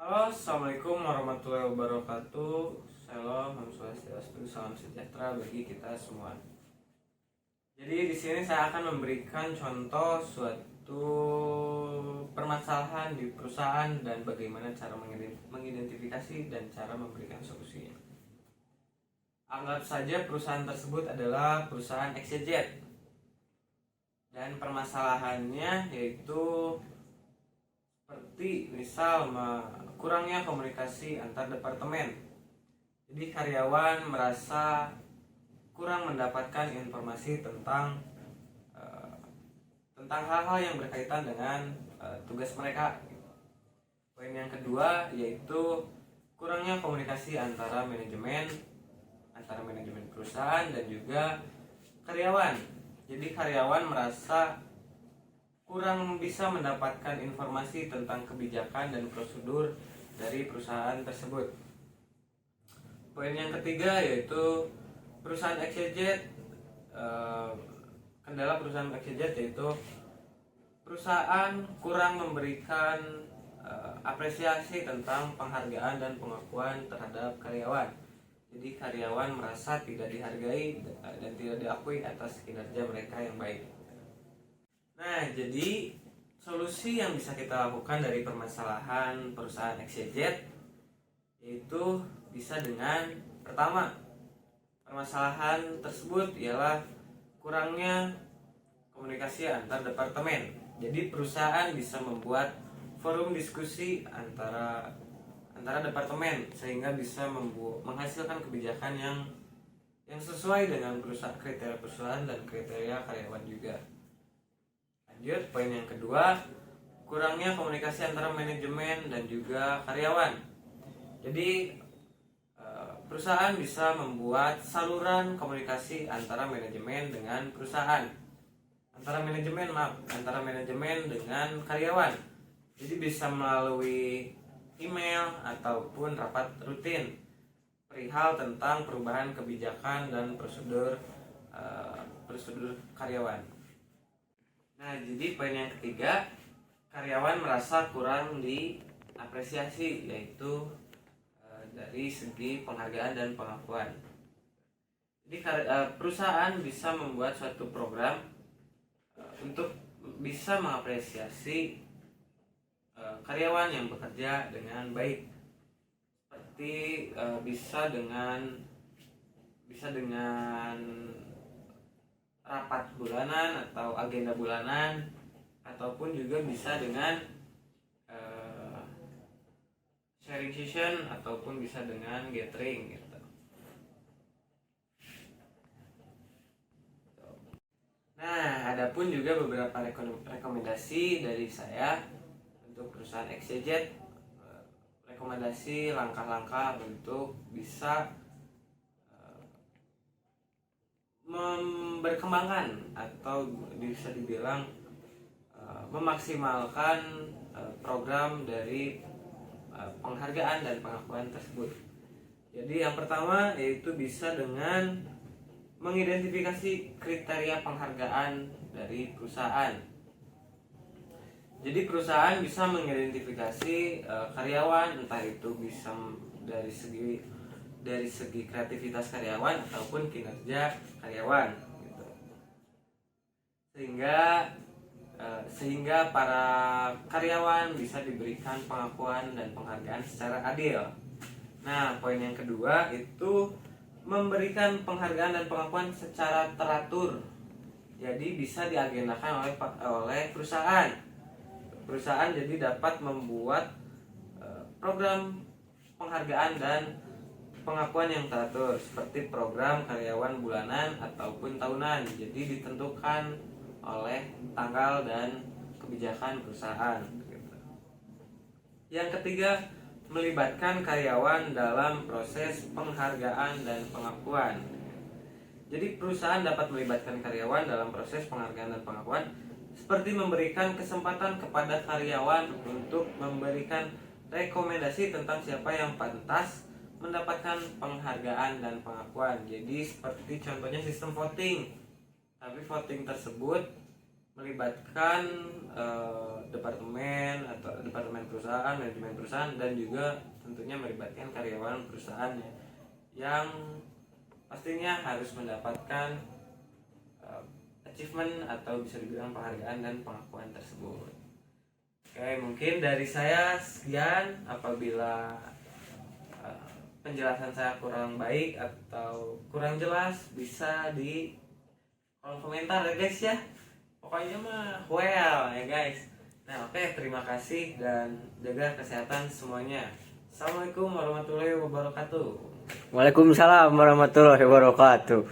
Halo, assalamualaikum warahmatullahi wabarakatuh. Shalom, Om Swastiastu, salam sejahtera bagi kita semua. Jadi di sini saya akan memberikan contoh suatu permasalahan di perusahaan dan bagaimana cara mengidentifikasi dan cara memberikan solusinya. Anggap saja perusahaan tersebut adalah perusahaan XYZ dan permasalahannya yaitu seperti misal kurangnya komunikasi antar departemen. Jadi karyawan merasa kurang mendapatkan informasi tentang hal-hal yang berkaitan dengan tugas mereka. Poin yang kedua yaitu kurangnya komunikasi antara manajemen perusahaan dan juga karyawan. Jadi karyawan merasa kurang bisa mendapatkan informasi tentang kebijakan dan prosedur dari perusahaan tersebut. Poin yang ketiga yaitu perusahaan XYZ, kendala perusahaan XYZ yaitu perusahaan kurang memberikan apresiasi tentang penghargaan dan pengakuan terhadap karyawan. Jadi karyawan merasa tidak dihargai dan tidak diakui atas kinerja mereka yang baik. Nah, jadi solusi yang bisa kita lakukan dari permasalahan perusahaan XYZ yaitu bisa dengan pertama, permasalahan tersebut ialah kurangnya komunikasi antar departemen. Jadi perusahaan bisa membuat forum diskusi antara departemen sehingga bisa menghasilkan kebijakan yang sesuai dengan kriteria perusahaan dan kriteria karyawan juga. Lanjut, poin yang kedua, kurangnya komunikasi antara manajemen dan juga karyawan. Jadi perusahaan bisa membuat saluran komunikasi antara manajemen dengan perusahaan, antara manajemen dengan karyawan. Jadi bisa melalui email ataupun rapat rutin perihal tentang perubahan kebijakan dan prosedur karyawan. Nah, jadi poin yang ketiga, karyawan merasa kurang diapresiasi, yaitu dari segi penghargaan dan pengakuan. Jadi perusahaan bisa membuat suatu program untuk bisa mengapresiasi karyawan yang bekerja dengan baik, seperti bisa dengan rapat bulanan atau agenda bulanan, ataupun juga bisa dengan sharing session ataupun bisa dengan gathering gitu. Nah, adapun juga beberapa rekomendasi dari saya untuk perusahaan XYZ, rekomendasi langkah-langkah untuk bisa berkembangkan atau bisa dibilang memaksimalkan program dari penghargaan dan pengakuan tersebut. Jadi yang pertama yaitu bisa dengan mengidentifikasi kriteria penghargaan dari perusahaan. Jadi perusahaan bisa mengidentifikasi karyawan, entah itu bisa dari segi kreativitas karyawan ataupun kinerja karyawan gitu. Sehingga para karyawan bisa diberikan pengakuan dan penghargaan secara adil. Nah, poin yang kedua itu memberikan penghargaan dan pengakuan secara teratur. Jadi bisa diagendakan oleh perusahaan. Perusahaan jadi dapat membuat program penghargaan dan pengakuan yang teratur seperti program karyawan bulanan ataupun tahunan. Jadi ditentukan oleh tanggal dan kebijakan perusahaan. Yang ketiga, melibatkan karyawan dalam proses penghargaan dan pengakuan. Jadi perusahaan dapat melibatkan karyawan dalam proses penghargaan dan pengakuan seperti memberikan kesempatan kepada karyawan untuk memberikan rekomendasi tentang siapa yang pantas mendapatkan penghargaan dan pengakuan. Jadi seperti contohnya sistem voting. Tapi voting tersebut melibatkan departemen atau departemen perusahaan, manajemen perusahaan, dan juga tentunya melibatkan karyawan perusahaannya yang pastinya harus mendapatkan achievement atau bisa dibilang penghargaan dan pengakuan tersebut. Oke, mungkin dari saya sekian. Apabila penjelasan saya kurang baik atau kurang jelas, bisa di kolom komentar ya guys ya. Pokoknya mah well ya guys. Nah oke, terima kasih dan jaga kesehatan semuanya. Assalamualaikum warahmatullahi wabarakatuh. Waalaikumsalam warahmatullahi wabarakatuh.